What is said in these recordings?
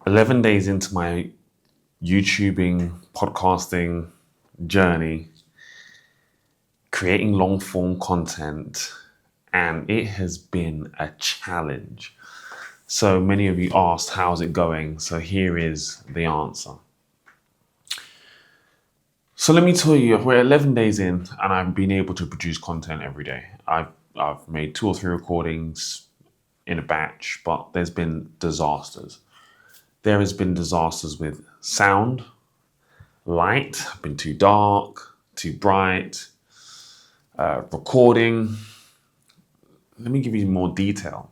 11 days into my YouTubing, podcasting journey, creating long form content, and it has been a challenge. So many of you asked, how's it going? So here is the answer. So let me tell you, we're 11 days in and I've been able to produce content every day. I've made 2 or 3 recordings in a batch, but there's been disasters. There has been disasters with sound, light, been too dark, too bright, recording. Let me give you more detail,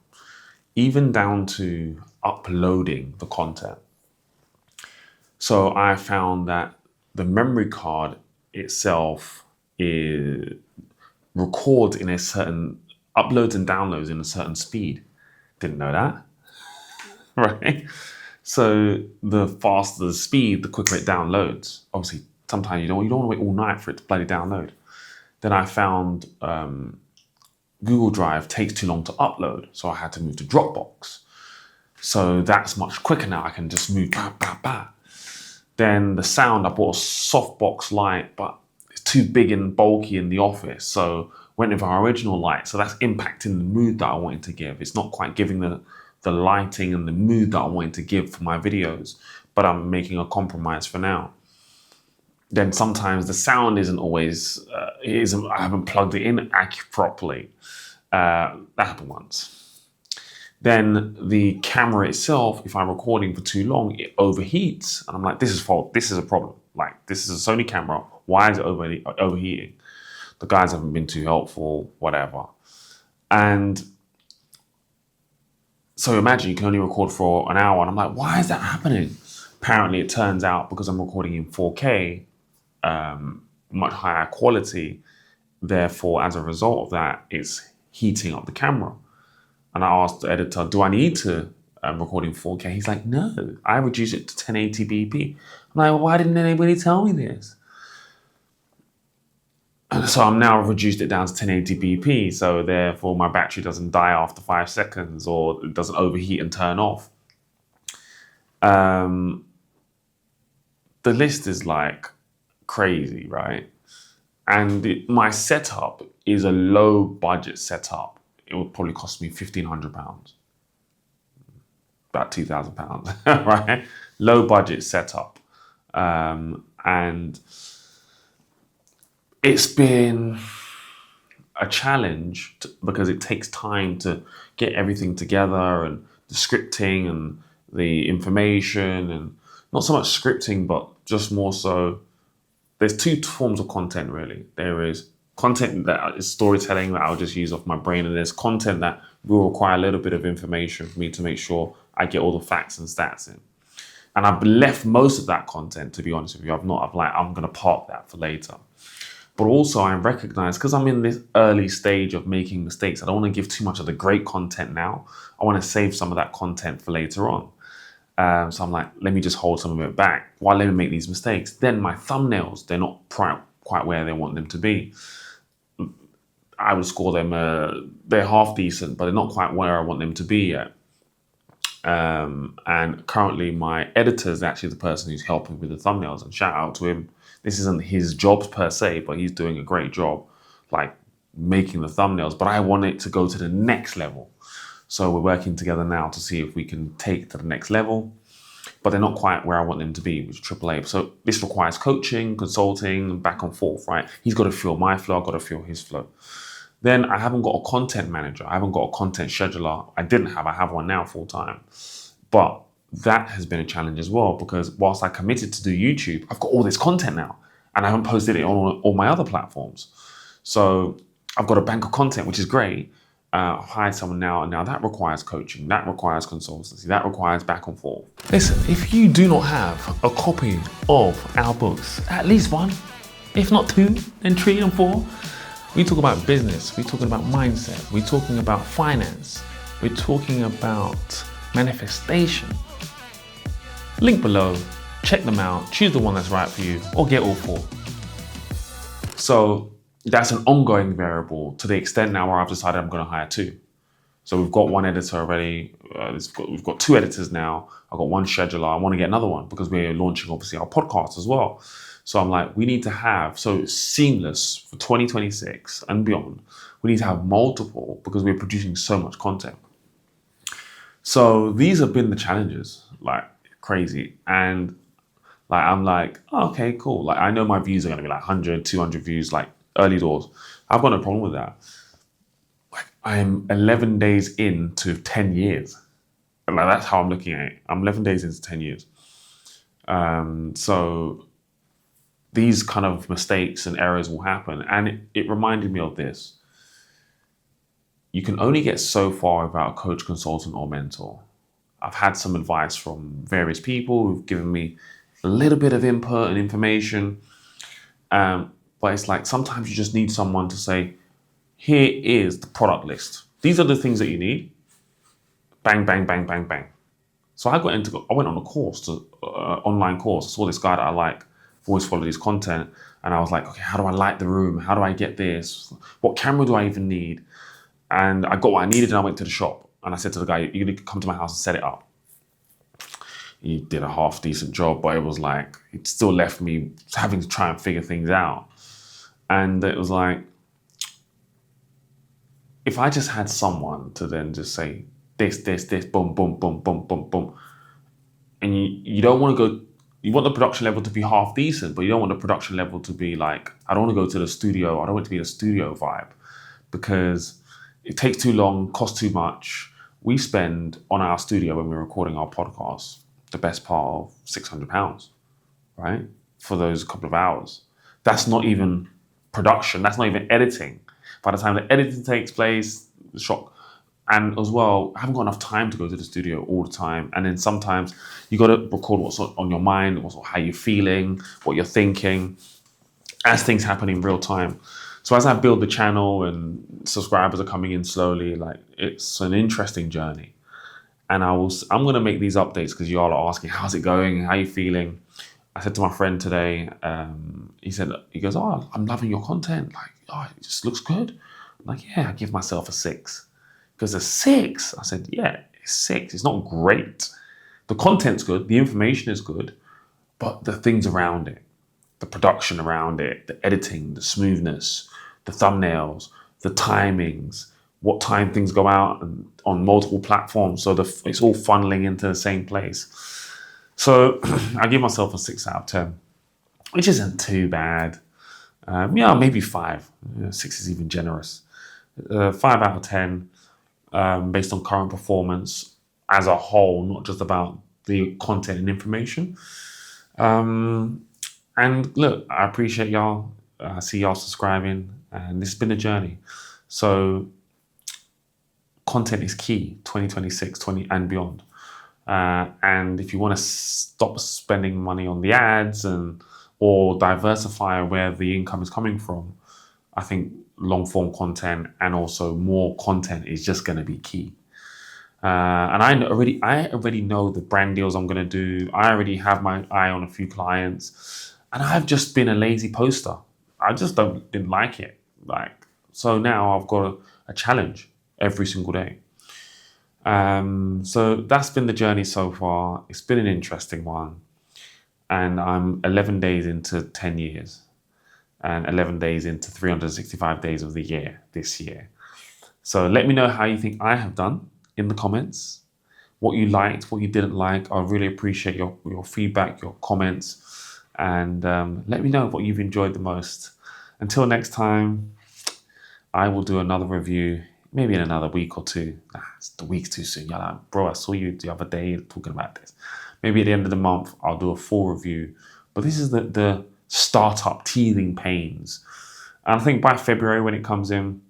even down to uploading the content. So I found that the memory card itself records in a certain, uploads and downloads in a certain speed. Didn't know that, right? So the faster the speed, the quicker it downloads. Obviously, sometimes you don't want to wait all night for it to bloody download. Then I found Google Drive takes too long to upload, so I had to move to Dropbox. So that's much quicker now. I can just move, bah, bah, bah. Then the sound, I bought a softbox light, but it's too big and bulky in the office. So went with our original light. So that's impacting the mood that I wanted to give. It's not quite giving the lighting and the mood that I wanted to give for my videos, but I'm making a compromise for now. Then sometimes the sound isn't always, I haven't plugged it in properly. That happened once. Then the camera itself, if I'm recording for too long, it overheats. And I'm like, this is fault. This is a problem. Like, this is a Sony camera. Why is it overheating? The guys haven't been too helpful, whatever. And so imagine you can only record for an hour. And I'm like, why is that happening? Apparently, it turns out because I'm recording in 4K, much higher quality. Therefore, as a result of that, it's heating up the camera. And I asked the editor, do I need to record in 4K? He's like, no, I reduced it to 1080p. I'm like, well, why didn't anybody tell me this? And so I'm now reduced it down to 1080p. So therefore my battery doesn't die after 5 seconds or it doesn't overheat and turn off. The list is like crazy, right? And my setup is a low budget setup. It would probably cost me £1,500, about £2,000, right? Low budget setup. And it's been a challenge because it takes time to get everything together and the scripting and the information, and not so much scripting, but just more so, there's 2 forms of content really. There is content that is storytelling that I'll just use off my brain, and there's content that will require a little bit of information for me to make sure I get all the facts and stats in. And I've left most of that content, to be honest with you. I'm going to park that for later. But also I recognize, because I'm in this early stage of making mistakes, I don't want to give too much of the great content now. I want to save some of that content for later on. So I'm like, let me just hold some of it back while let me make these mistakes. Then my thumbnails, they're not quite where they want them to be. I would score them, they're half decent, but they're not quite where I want them to be yet. And currently my editor is actually the person who's helping with the thumbnails, and shout out to him. This isn't his job per se, but he's doing a great job, like making the thumbnails, but I want it to go to the next level. So we're working together now to see if we can take it to the next level, but they're not quite where I want them to be, which is AAA. So this requires coaching, consulting, back and forth, right? He's got to feel my flow, I've got to feel his flow. Then I haven't got a content manager. I haven't got a content scheduler. I have one now full time. But that has been a challenge as well, because whilst I committed to do YouTube, I've got all this content now and I haven't posted it on all my other platforms. So I've got a bank of content, which is great. I've hired someone now, and now that requires coaching, that requires consultancy, that requires back and forth. Listen, if you do not have a copy of our books, at least one, if not 2, then 3 and 4, we talk about business, we're talking about mindset, we're talking about finance, we're talking about manifestation. Link below, check them out, choose the one that's right for you, or get all 4. So that's an ongoing variable to the extent now where I've decided I'm going to hire 2. So we've got one editor already. We've got two editors now. I've got one scheduler. I want to get another one because we're launching obviously our podcast as well. So I'm like, we need to have, so it's seamless for 2026 and beyond. We need to have multiple because we're producing so much content. So these have been the challenges, like crazy. And like, I'm like, oh, okay, cool. Like, I know my views are going to be like 100, 200 views, like early doors. I've got no problem with that. Like, I'm 11 days into 10 years. And like, that's how I'm looking at it. I'm 11 days into 10 years. So these kind of mistakes and errors will happen. And it reminded me of this. You can only get so far without a coach, consultant, or mentor. I've had some advice from various people who've given me a little bit of input and information. But it's like sometimes you just need someone to say, here is the product list. These are the things that you need. Bang, bang, bang, bang, bang. So I went on a course, online course. I saw this guy that I like. I've always followed his content. And I was like, okay, how do I light the room? How do I get this? What camera do I even need? And I got what I needed and I went to the shop. And I said to the guy, you're going to come to my house and set it up. He did a half decent job, but it was like, it still left me having to try and figure things out. And it was like, if I just had someone to then just say, this, boom, boom, boom, boom, boom, boom. And you don't want to go, you want the production level to be half decent, but you don't want the production level to be like, I don't want to go to the studio. I don't want it to be a studio vibe because it takes too long, costs too much. We spend on our studio when we're recording our podcast, the best part of £600, right? For those couple of hours. That's not even production. That's not even editing. By the time the editing takes place, the shock. And as well, I haven't got enough time to go to the studio all the time. And then sometimes you got to record what's on your mind, how you're feeling, what you're thinking, as things happen in real time. So as I build the channel and subscribers are coming in slowly, like it's an interesting journey. And I'm going to make these updates because you all are asking, how's it going? How are you feeling? I said to my friend today, he goes, oh, I'm loving your content. Like, oh, it just looks good. I'm like, yeah, I give myself a 6. Because a 6, I said, yeah, it's 6. It's not great. The content's good. The information is good. But the things around it, the production around it, the editing, the smoothness, the thumbnails, the timings, what time things go out and on multiple platforms. So it's all funneling into the same place. So I give myself a 6 out of 10, which isn't too bad. Maybe 5. 6 is even generous. 5 out of 10 based on current performance as a whole, not just about the content and information. And look, I appreciate y'all. I see y'all subscribing, and this has been a journey. So content is key, 2026, and beyond. And if you want to stop spending money on the ads or diversify where the income is coming from, I think long form content and also more content is just going to be key. And I already know the brand deals I'm going to do. I already have my eye on a few clients, and I've just been a lazy poster. I just didn't like it. So now I've got a challenge every single day. So that's been the journey so far. It's been an interesting one, and I'm 11 days into 10 years, and 11 days into 365 days of the year this year. So let me know how you think I have done in the comments, what you liked, what you didn't like. I really appreciate your feedback, your comments, and let me know what you've enjoyed the most. Until next time, I will do another review, maybe in another week or two. The week's too soon. You're like, bro, I saw you the other day talking about this. Maybe at the end of the month, I'll do a full review. But this is the startup teething pains. And I think by February, when it comes in,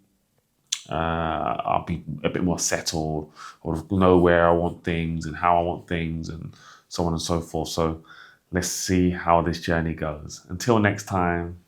I'll be a bit more settled, or know where I want things and how I want things and so on and so forth. So let's see how this journey goes. Until next time,